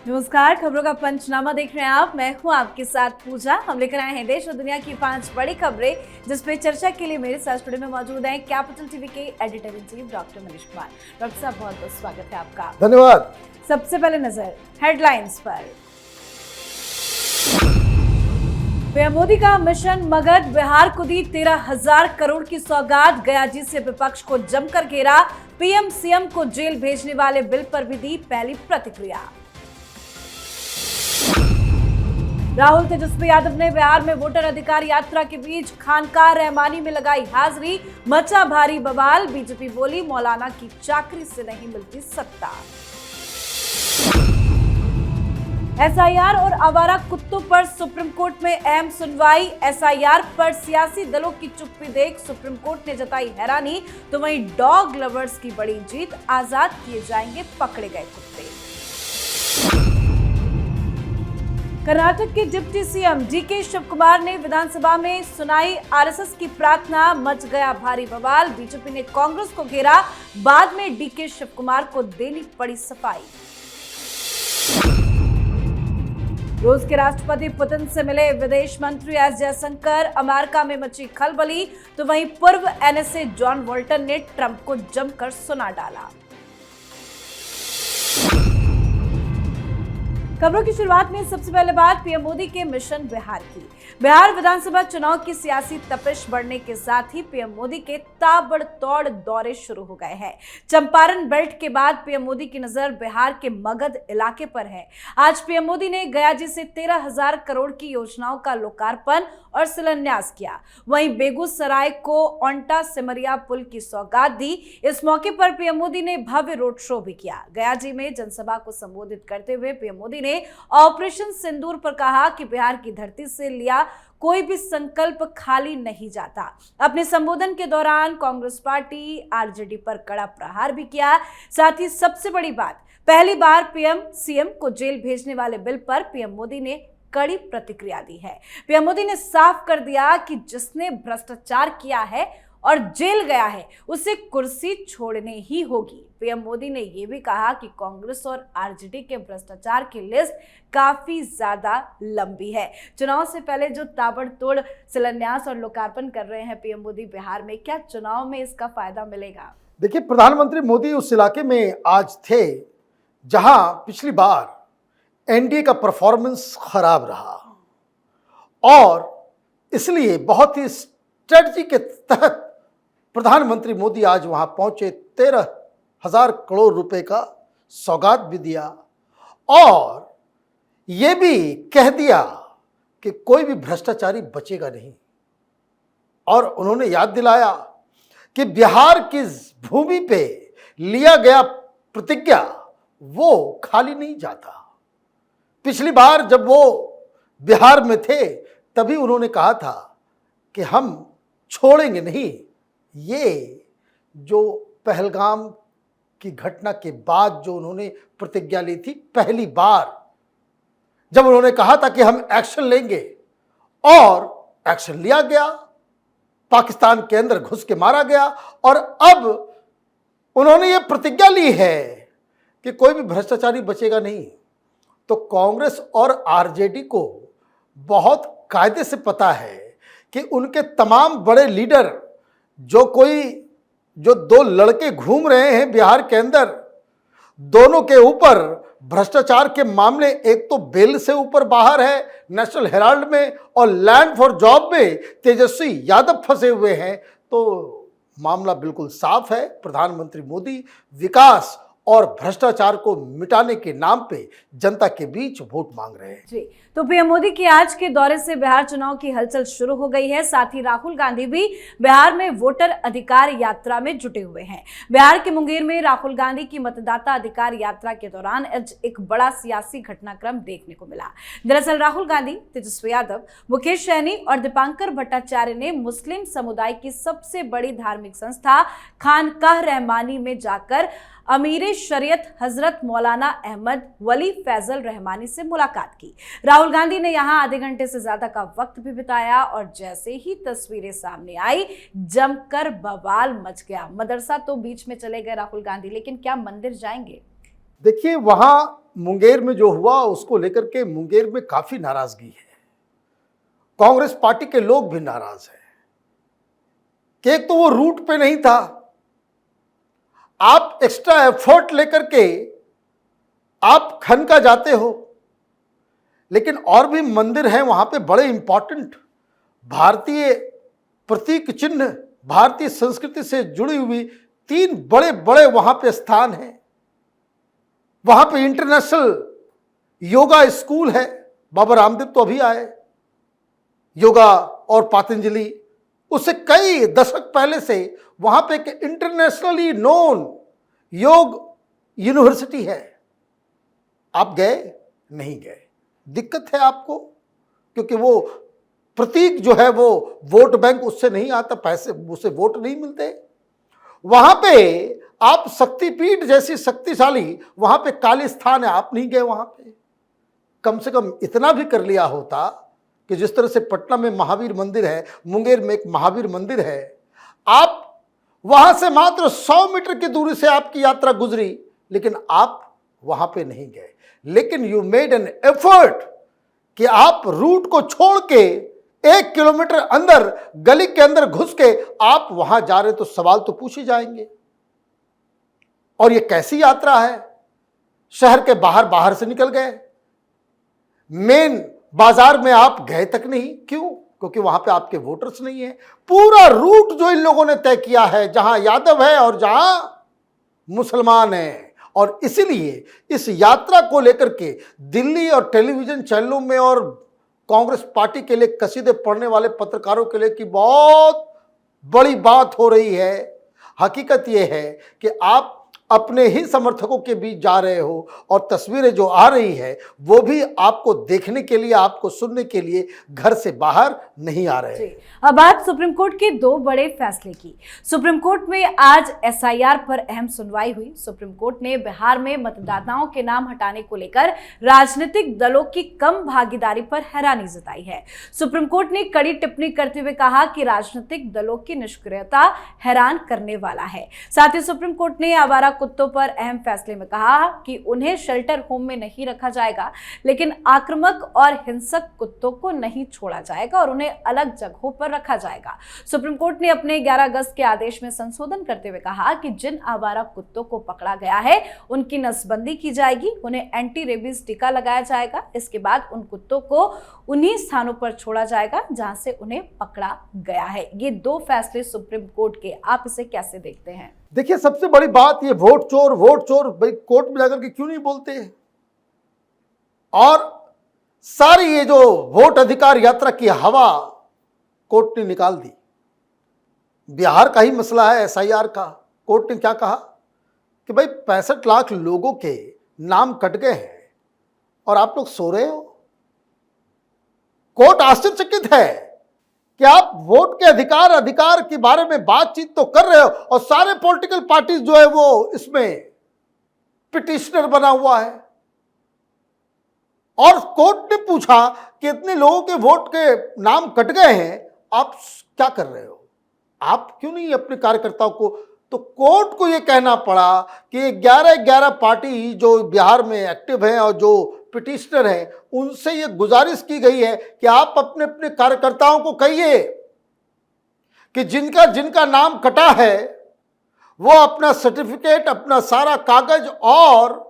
नमस्कार, खबरों का पंचनामा देख रहे हैं आप। मैं हूं आपके साथ पूजा। हम लेकर आए हैं देश और दुनिया की 5 बड़ी खबरें, जिस पे चर्चा के लिए मेरे साथ स्टूडियो में मौजूद हैं कैपिटल टीवी के editor in chief doctor Manish Kumar. Doctor साहब, बहुत बहुत स्वागत है आपका। धन्यवाद। सबसे पहले नजर हेडलाइंस पर। पीएम मोदी का मिशन मगध, बिहार को दी 13,000 करोड़ की सौगात। गयाजी से विपक्ष को जमकर घेरा। पीएम सीएम को जेल भेजने वाले बिल पर भी दी पहली प्रतिक्रिया। राहुल तेजस्वी यादव ने बिहार में वोटर अधिकार यात्रा के बीच खानकाह रहमानी में लगाई हाजिरी। मचा भारी बवाल। बीजेपी बोली, मौलाना की चाकरी से नहीं मिलती सत्ता। एसआईआर और आवारा कुत्तों पर सुप्रीम कोर्ट में अहम सुनवाई। एसआईआर पर सियासी दलों की चुप्पी देख सुप्रीम कोर्ट ने जताई हैरानी, तो वहीं डॉग लवर्स की बड़ी जीत। आजाद किए जाएंगे पकड़े गए कुत्ते। कर्नाटक के डिप्टी सीएम डीके शिवकुमार ने विधानसभा में सुनाई आरएसएस की प्रार्थना। मच गया भारी बवाल। बीजेपी ने कांग्रेस को घेरा। बाद में डीके शिवकुमार को देनी पड़ी सफाई। रूस के राष्ट्रपति पुतिन से मिले विदेश मंत्री एस जयशंकर। अमेरिका में मची खलबली, तो वहीं पूर्व एनएसए जॉन बोल्टन ने ट्रंप को जमकर सुना डाला। खबरों की शुरुआत में सबसे पहले बात पीएम मोदी के मिशन बिहार की। बिहार विधानसभा चुनाव की सियासी तपिश बढ़ने के साथ ही पीएम मोदी के ताबड़तोड़ दौरे शुरू हो गए हैं। चंपारण बेल्ट के बाद पीएम मोदी की नजर बिहार के मगध इलाके पर है। आज पीएम मोदी ने गयाजी से 13,000 करोड़ की योजनाओं का लोकार्पण और शिलान्यास किया। वहीं बेगूसराय को ओंटा सिमरिया पुल की सौगात दी। इस मौके पर पीएम मोदी ने भव्य रोड शो भी किया। गयाजी में जनसभा को संबोधित करते हुए पीएम मोदी ने ऑपरेशन सिंदूर पर कहा कि बिहार की धरती से लिया कोई भी संकल्प खाली नहीं जाता। अपने संबोधन के दौरान कांग्रेस पार्टी आरजेडी पर कड़ा प्रहार भी किया। साथ ही सबसे बड़ी बात, पहली बार पीएम सीएम को जेल भेजने वाले बिल पर पीएम मोदी ने कड़ी प्रतिक्रिया दी है। पीएम मोदी ने साफ कर दिया कि जिसने भ्रष्टाचार किया है और जेल गया है, उसे कुर्सी छोड़नी ही होगी। पीएम मोदी ने यह भी कहा कि कांग्रेस और आरजेडी के भ्रष्टाचार की लिस्ट काफी ज्यादा लंबी है। चुनाव से पहले जो ताबड़तोड़ शिलान्यास और लोकार्पण कर रहे हैं पीएम मोदी बिहार में, क्या चुनाव में इसका फायदा मिलेगा? देखिए, प्रधानमंत्री मोदी उस इलाके में आज थे जहां पिछली बार एनडीए का परफॉर्मेंस खराब रहा और इसलिए बहुत ही स्ट्रेटजी के तहत प्रधानमंत्री मोदी आज वहां पहुंचे। 13,000 करोड़ रुपए का सौगात भी दिया और यह भी कह दिया कि कोई भी भ्रष्टाचारी बचेगा नहीं। और उन्होंने याद दिलाया कि बिहार की भूमि पे लिया गया प्रतिज्ञा वो खाली नहीं जाता। पिछली बार जब वो बिहार में थे तभी उन्होंने कहा था कि हम छोड़ेंगे नहीं। ये जो पहलगाम की घटना के बाद जो उन्होंने प्रतिज्ञा ली थी, पहली बार जब उन्होंने कहा था कि हम एक्शन लेंगे और एक्शन लिया गया, पाकिस्तान के अंदर घुस के मारा गया और अब उन्होंने ये प्रतिज्ञा ली है कि कोई भी भ्रष्टाचारी बचेगा नहीं। तो कांग्रेस और आरजेडी को बहुत कायदे से पता है कि उनके तमाम बड़े लीडर जो दो लड़के घूम रहे हैं बिहार के अंदर, दोनों के ऊपर भ्रष्टाचार के मामले, एक तो बेल से ऊपर बाहर है नेशनल हेराल्ड में और लैंड फॉर जॉब में तेजस्वी यादव फंसे हुए हैं। तो मामला बिल्कुल साफ है। प्रधानमंत्री मोदी विकास और भ्रष्टाचार को मिटाने के नाम पे जनता के बीच वोट मांग रहे हैं। जी, तो पीएम मोदी के आज के दौरे से बिहार चुनाव की हलचल शुरू हो गई है। साथ ही राहुल गांधी भी बिहार में वोटर अधिकार यात्रा में जुटे हुए हैं। बिहार के मुंगेर में राहुल गांधी की मतदाता अधिकार यात्रा के दौरान आज एक बड़ा सियासी घटनाक्रम देखने को मिला। दरअसल राहुल गांधी, तेजस्वी यादव, मुकेश सहनी और दीपांकर भट्टाचार्य ने मुस्लिम समुदाय की सबसे बड़ी धार्मिक संस्था खानकाह रहमानी में जाकर अमीर शरीयत हजरत मौलाना अहमद वली फैजल रहमानी से मुलाकात की। राहुल गांधी ने यहां आधे घंटे से ज्यादा का वक्त भी बिताया और जैसे ही तस्वीरें सामने आई, जमकर बवाल मच गया। मदरसा तो बीच में चले गए राहुल गांधी, लेकिन क्या मंदिर जाएंगे? देखिए, वहां मुंगेर में जो हुआ उसको लेकर के मुंगेर में काफी नाराजगी है। कांग्रेस पार्टी के लोग भी नाराज हैं कि एक तो वो रूट पे नहीं था, आप एक्स्ट्रा एफर्ट लेकर के आप खनका जाते हो, लेकिन और भी मंदिर हैं वहां पे बड़े इंपॉर्टेंट भारतीय प्रतीक चिन्ह, भारतीय संस्कृति से जुड़ी हुई 3 बड़े बड़े वहां पे स्थान हैं। वहां पे इंटरनेशनल योगा स्कूल है, बाबा रामदेव तो अभी आए, योगा और पतंजलि, उससे कई दशक पहले से वहां पे एक इंटरनेशनली नोन योग यूनिवर्सिटी है। आप गए? नहीं गए। दिक्कत है आपको, क्योंकि वो प्रतीक जो है वो वोट बैंक उससे नहीं आता, पैसे उससे वोट नहीं मिलते। वहां पे आप शक्तिपीठ जैसी शक्तिशाली, वहां पे काली स्थान है, आप नहीं गए वहां पे। कम से कम इतना भी कर लिया होता कि जिस तरह से पटना में महावीर मंदिर है, मुंगेर में एक महावीर मंदिर है, आप वहां से मात्र 100 मीटर की दूरी से आपकी यात्रा गुजरी, लेकिन आप वहां पे नहीं गए। लेकिन यू मेड एन एफर्ट कि आप रूट को छोड़ के 1 किलोमीटर अंदर गली के अंदर घुस के आप वहां जा रहे, तो सवाल तो पूछे जाएंगे। और ये कैसी यात्रा है? शहर के बाहर से निकल गए, मेन बाजार में आप गए तक नहीं। क्यों? क्योंकि वहां पे आपके वोटर्स नहीं है। पूरा रूट जो इन लोगों ने तय किया है, जहां यादव है और जहां मुसलमान है, और इसीलिए इस यात्रा को लेकर के दिल्ली और टेलीविजन चैनलों में और कांग्रेस पार्टी के लिए कसीदे पढ़ने वाले पत्रकारों के लिए कि बहुत बड़ी बात हो रही है। हकीकत यह है कि आप अपने ही समर्थकों के बीच जा रहे हो, और तस्वीरें जो आ रही है वो भी आपको देखने के लिए, आपको सुनने के लिए घर से बाहर नहीं आ रहे हैं। अब बात सुप्रीम कोर्ट के 2 बड़े फैसले की। सुप्रीम कोर्ट में आज एसआईआर पर अहम सुनवाई हुई। सुप्रीम कोर्ट ने बिहार में मतदाताओं के नाम हटाने को लेकर राजनीतिक दलों की कम भागीदारी पर हैरानी जताई है। सुप्रीम कोर्ट ने कड़ी टिप्पणी करते हुए कहा कि राजनीतिक दलों की निष्क्रियता हैरान करने वाला है। साथ ही सुप्रीम कोर्ट ने आवारा कुत्तों पर अहम फैसले में कहा कि उन्हें शेल्टर होम में नहीं रखा जाएगा, लेकिन आक्रामक और हिंसक कुत्तों को नहीं छोड़ा जाएगा और उन्हें अलग जगहों पर रखा जाएगा। सुप्रीम कोर्ट ने अपने 11 अगस्त के आदेश में संशोधन करते हुए कहा कि जिन आवारा कुत्तों को पकड़ा गया है उनकी नसबंदी की जाएगी, उन्हें एंटी रेबीज टीका लगाया जाएगा। इसके बाद उन कुत्तों को उन्हीं स्थानों पर छोड़ा जाएगा जहां से उन्हें पकड़ा गया है। ये 2 फैसले सुप्रीम कोर्ट के, आप इसे कैसे देखते हैं? देखिए, सबसे बड़ी बात ये वोट चोर भाई कोर्ट में जाकर के क्यों नहीं बोलते हैं? और सारी ये जो वोट अधिकार यात्रा की हवा कोर्ट ने निकाल दी। बिहार का ही मसला है एसआईआर का। कोर्ट ने क्या कहा कि भाई 65 लाख लोगों के नाम कट गए हैं और आप लोग सो रहे हो। कोर्ट आश्चर्यचकित है कि आप वोट के अधिकार के बारे में बातचीत तो कर रहे हो और सारे पॉलिटिकल पार्टीज जो है वो इसमें पिटिशनर बना हुआ है। और कोर्ट ने पूछा कि इतने लोगों के वोट के नाम कट गए हैं, आप क्या कर रहे हो? आप क्यों नहीं अपने कार्यकर्ताओं को? तो कोर्ट को यह कहना पड़ा कि 11 पार्टी जो बिहार में एक्टिव हैं और जो पिटिशनर हैं, उनसे यह गुजारिश की गई है कि आप अपने अपने कार्यकर्ताओं को कहिए कि जिनका नाम कटा है वो अपना सर्टिफिकेट, अपना सारा कागज और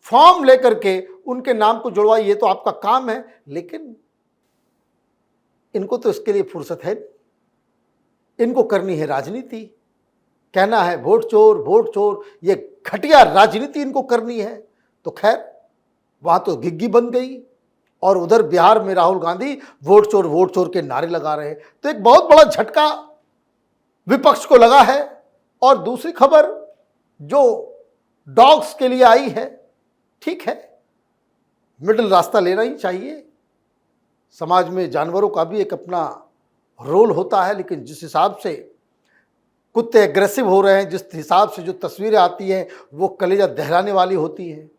फॉर्म लेकर के उनके नाम को जुड़वाइए। ये तो आपका काम है, लेकिन इनको तो इसके लिए फुर्सत है नहीं। इनको करनी है राजनीति, कहना है वोट चोर, ये घटिया राजनीति इनको करनी है। तो खैर, वहां तो घिग्गी बन गई और उधर बिहार में राहुल गांधी वोट चोर के नारे लगा रहे हैं। तो एक बहुत बड़ा झटका विपक्ष को लगा है। और दूसरी खबर जो डॉग्स के लिए आई है, ठीक है, मिडिल रास्ता लेना ही चाहिए। समाज में जानवरों का भी एक अपना रोल होता है, लेकिन जिस हिसाब से कुत्ते एग्रेसिव हो रहे हैं, जिस हिसाब से जो तस्वीरें आती हैं वो कलेजा दहलाने वाली होती हैं।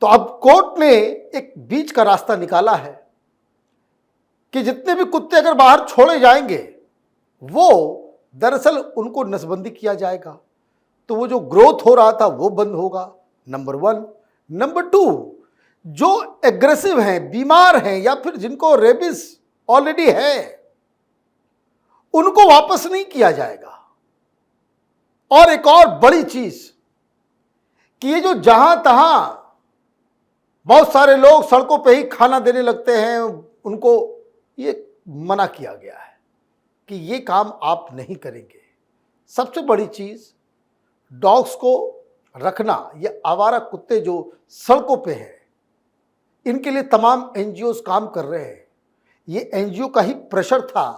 तो अब कोर्ट ने एक बीच का रास्ता निकाला है कि जितने भी कुत्ते अगर बाहर छोड़े जाएंगे वो दरअसल उनको नसबंदी किया जाएगा। तो वो जो ग्रोथ हो रहा था वो बंद होगा, नंबर 1। नंबर 2, जो एग्रेसिव हैं, बीमार हैं या फिर जिनको रेबिस ऑलरेडी है, उनको वापस नहीं किया जाएगा। और एक और बड़ी चीज कि ये जो जहां तहां बहुत सारे लोग सड़कों पे ही खाना देने लगते हैं, उनको ये मना किया गया है कि ये काम आप नहीं करेंगे। सबसे बड़ी चीज, डॉग्स को रखना, ये आवारा कुत्ते जो सड़कों पे हैं, इनके लिए तमाम एनजीओज काम कर रहे हैं। ये एनजीओ का ही प्रेशर था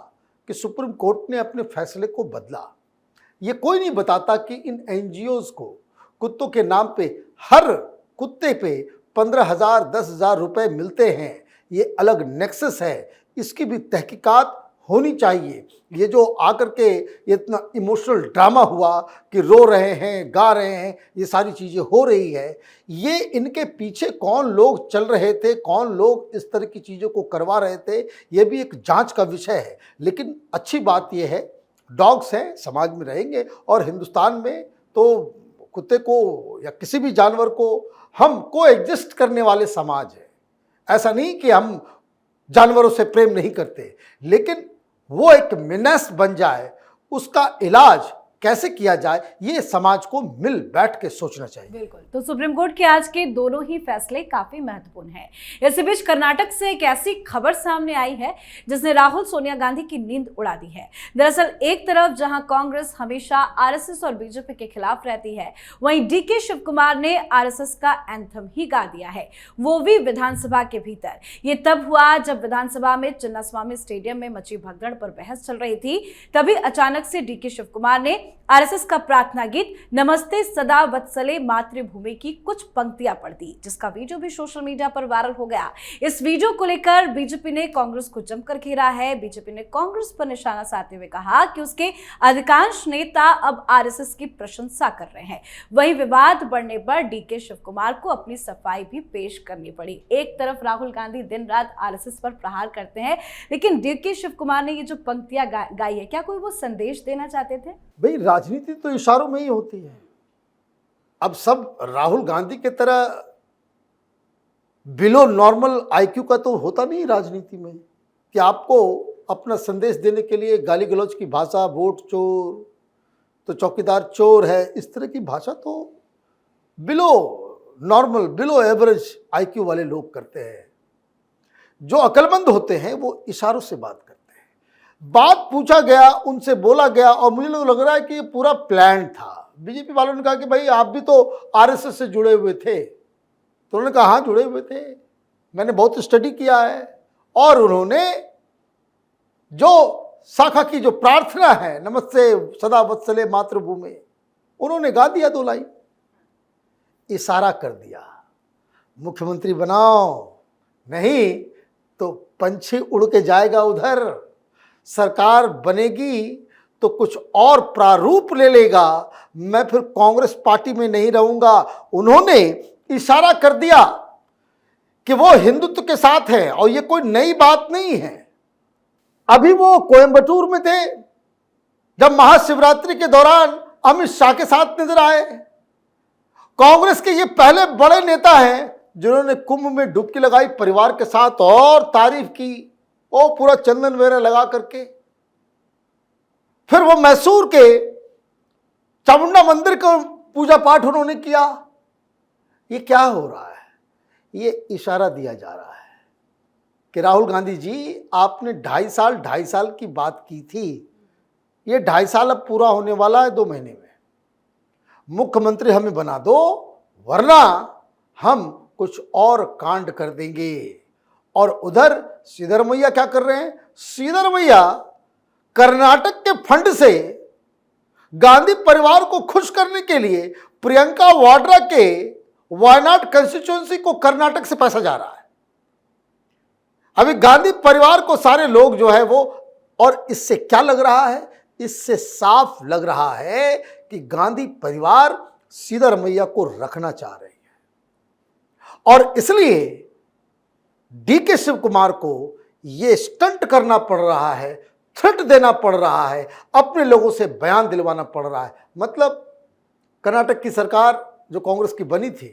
कि सुप्रीम कोर्ट ने अपने फैसले को बदला। ये कोई नहीं बताता कि इन एनजीओज को कुत्तों के नाम पे हर कुत्ते पे 15,000 10,000 रुपए मिलते हैं। ये अलग नेक्सस है, इसकी भी तहकीकात होनी चाहिए। ये जो आकर के ये इतना इमोशनल ड्रामा हुआ कि रो रहे हैं, गा रहे हैं, ये सारी चीज़ें हो रही है, ये इनके पीछे कौन लोग चल रहे थे, कौन लोग इस तरह की चीज़ों को करवा रहे थे, ये भी एक जांच का विषय है। लेकिन अच्छी बात ये है, डॉग्स हैं, समाज में रहेंगे, और हिंदुस्तान में तो कुत्ते को या किसी भी जानवर को हम को एग्जिस्ट करने वाले समाज है। ऐसा नहीं कि हम जानवरों से प्रेम नहीं करते, लेकिन वो एक मिनस बन जाए, उसका इलाज कैसे किया जाए, ये समाज को मिल बैठ के सोचना चाहिए। बिल्कुल। तो सुप्रीम कोर्ट के आज के दोनों ही फैसले काफी महत्वपूर्ण हैं। इसी बीच कर्नाटक से एक ऐसी खबर सामने आई है जिसने राहुल सोनिया गांधी की नींद उड़ा दी है। दरअसल एक तरफ जहां कांग्रेस हमेशा आरएसएस और बीजेपी के खिलाफ रहती है, वहीं डीके शिव कुमार ने आरएसएस का एंथम ही गा दिया है, वो भी विधानसभा के भीतर। ये तब हुआ जब विधानसभा में चिन्नास्वामी स्टेडियम में मची भगदड़ पर बहस चल रही थी। तभी अचानक से डीके शिव कुमार ने आरएसएस का प्रार्थना गीत नमस्ते सदा वत्सले मातृभूमि की कुछ पंक्तियां पढ़ दी, जिसका वीडियो भी सोशल मीडिया पर वायरल हो गया। इस वीडियो को लेकर बीजेपी ने कांग्रेस को जमकर घेरा है। बीजेपी ने कांग्रेस पर निशाना साधते हुए कहा कि उसके अधिकांश नेता अब आरएसएस की प्रशंसा कर रहे हैं। वहीं विवाद बढ़ने पर डीके शिव कुमार को अपनी सफाई भी पेश करनी पड़ी। एक तरफ राहुल गांधी दिन रात आरएसएस पर प्रहार करते हैं, लेकिन डीके शिव कुमार ने ये जो पंक्तियां गाई है, क्या कोई वो संदेश देना चाहते थे? भाई, राजनीति तो इशारों में ही होती है। अब सब राहुल गांधी के तरह बिलो नॉर्मल आईक्यू का तो होता नहीं राजनीति में कि आपको अपना संदेश देने के लिए गाली गलौज की भाषा, वोट चोर तो चौकीदार चोर है, इस तरह की भाषा तो below normal, below average IQ वाले लोग करते हैं। जो अक्लमंद होते हैं वो इशारों से बात करते हैं। बात पूछा गया, उनसे बोला गया, और मुझे लग रहा है कि ये पूरा प्लान था। बीजेपी वालों ने कहा कि भाई आप भी तो आरएसएस से जुड़े हुए थे, तो उन्होंने कहा हाँ जुड़े हुए थे, मैंने बहुत स्टडी किया है। और उन्होंने जो शाखा की जो प्रार्थना है नमस्ते सदा वत्सले मातृभूमि, उन्होंने गा दिया 2 लाइन, इशारा कर दिया मुख्यमंत्री बनाओ, नहीं तो पंछी उड़ के जाएगा उधर, सरकार बनेगी तो कुछ और प्रारूप ले लेगा, मैं फिर कांग्रेस पार्टी में नहीं रहूंगा। उन्होंने इशारा कर दिया कि वो हिंदुत्व के साथ है, और ये कोई नई बात नहीं है। अभी वो कोयंबटूर में थे जब महाशिवरात्रि के दौरान अमित शाह के साथ नजर आए। कांग्रेस के ये पहले बड़े नेता हैं जिन्होंने कुंभ में डुबकी लगाई परिवार के साथ और तारीफ की, वो पूरा चंदन वगैरह लगा करके। फिर वो मैसूर के चामुंडा मंदिर का पूजा पाठ उन्होंने किया। ये क्या हो रहा है? ये इशारा दिया जा रहा है कि राहुल गांधी जी, आपने 2.5 साल की बात की थी, ये 2.5 साल अब पूरा होने वाला है 2 महीने में। मुख्यमंत्री हमें बना दो, वरना हम कुछ और कांड कर देंगे। और उधर सिद्धरमैया क्या कर रहे हैं? सिद्धरमैया कर्नाटक के फंड से गांधी परिवार को खुश करने के लिए प्रियंका वाड्रा के वायनाड कंस्टिट्यूएंसी को कर्नाटक से पैसा जा रहा है। अभी गांधी परिवार को सारे लोग जो है वो, और इससे क्या लग रहा है? इससे साफ लग रहा है कि गांधी परिवार सिद्धरमैया को रखना चाह रही है, और इसलिए डीके शिव कुमार को यह स्टंट करना पड़ रहा है, थ्रेट देना पड़ रहा है, अपने लोगों से बयान दिलवाना पड़ रहा है। मतलब कर्नाटक की सरकार जो कांग्रेस की बनी थी,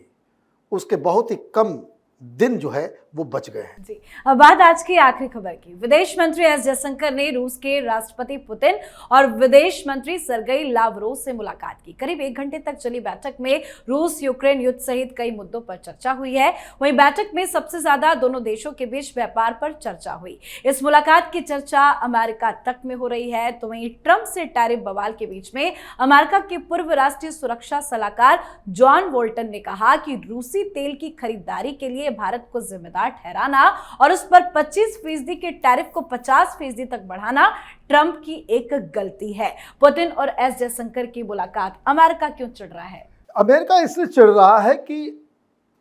उसके बहुत ही कम दिन जो है वो बच गए हैं। जी, अब बात आज की आखिरी खबर की। विदेश मंत्री एस जयशंकर ने रूस के राष्ट्रपति पुतिन और विदेश मंत्री सर्गेई लावरोव से मुलाकात की। करीब 1 घंटे तक चली बैठक में रूस यूक्रेन युद्ध सहित कई मुद्दों पर चर्चा हुई है। वहीं बैठक में सबसे ज्यादा दोनों देशों के बीच व्यापार पर चर्चा हुई। इस मुलाकात की चर्चा अमेरिका तक में हो रही है। तो वहीं ट्रंप से टैरिफ बवाल के बीच में अमेरिका के पूर्व राष्ट्रीय सुरक्षा सलाहकार जॉन बोल्टन ने कहा कि रूसी तेल की खरीदारी के लिए भारत को जिम्मेदार ठहराना और उस पर 25% के टैरिफ को 50% तक बढ़ाना ट्रंप की एक गलती है। पुतिन और एस जयशंकर की मुलाकात अमेरिका क्यों चिढ़ रहा है? अमेरिका इसलिए चिढ़ रहा है कि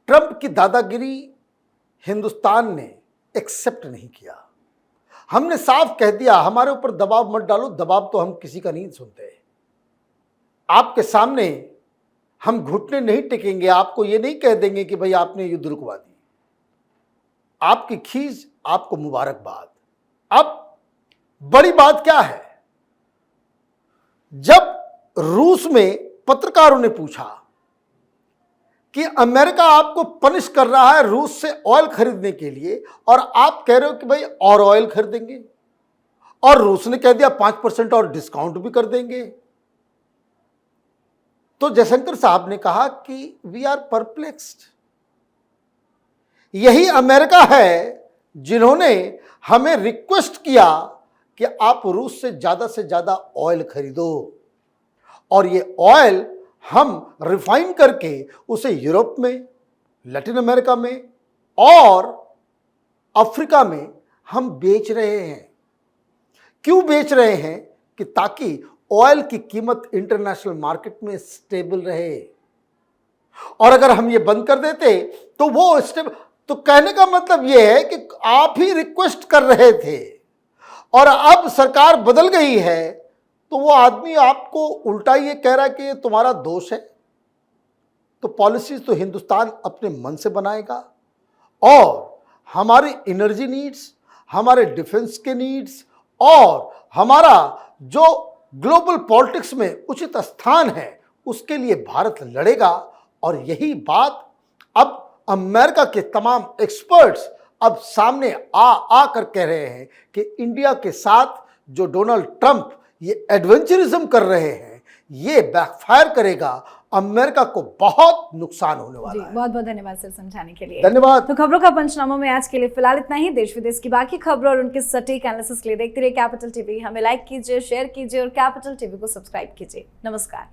ट्रंप की दादागिरी हिंदुस्तान ने एक्सेप्ट नहीं किया। हमने साफ कह दिया, हमारे ऊपर दबाव मत डालो, दबाव तो हम किसी का नहीं सुनते। आपके सामने हम घुटने नहीं टेकेंगे, आपको ये नहीं कह देंगे कि भाई आपने युद्ध रुकवा दी। आपकी खींच, आपको मुबारकबाद। अब बड़ी बात क्या है, जब रूस में पत्रकारों ने पूछा कि अमेरिका आपको पनिश कर रहा है रूस से ऑयल खरीदने के लिए और आप कह रहे हो कि भाई और ऑयल खरीदेंगे, और रूस ने कह दिया 5% और डिस्काउंट भी कर देंगे, तो जयशंकर साहब ने कहा कि वी आर परप्लेक्स्ड। यही अमेरिका है जिन्होंने हमें रिक्वेस्ट किया कि आप रूस से ज्यादा ऑयल खरीदो, और ये ऑयल हम रिफाइन करके उसे यूरोप में, लैटिन अमेरिका में और अफ्रीका में हम बेच रहे हैं। क्यों बेच रहे हैं? कि ताकि ऑयल की कीमत इंटरनेशनल मार्केट में स्टेबल रहे, और अगर हम ये बंद कर देते तो वो स्टेबल, तो कहने का मतलब यह है कि आप ही रिक्वेस्ट कर रहे थे और अब सरकार बदल गई है, तो वो आदमी आपको उल्टा ये कह रहा है कि ये तुम्हारा दोष है। तो पॉलिसीज तो हिंदुस्तान अपने मन से बनाएगा, और हमारी एनर्जी नीड्स, हमारे डिफेंस के नीड्स और हमारा जो ग्लोबल पॉलिटिक्स में उचित स्थान है, उसके लिए भारत लड़ेगा। और यही बात अब अमेरिका के तमाम एक्सपर्ट्स अब सामने आकर कह रहे हैं कि इंडिया के साथ जो डोनाल्ड ट्रंप ये एडवेंचरिज्म कर रहे हैं, ये बैकफायर करेगा, अमेरिका को बहुत नुकसान होने वाला है। बहुत बहुत धन्यवाद सर समझाने के लिए। धन्यवाद। तो खबरों का पंचनामा में आज के लिए फिलहाल इतना ही। देश विदेश की बाकी खबरों और उनके सटीक एनालिसिस के लिए देखते रहिए कैपिटल टीवी। हमें लाइक कीजिए, शेयर कीजिए और कैपिटल टीवी को सब्सक्राइब कीजिए। नमस्कार।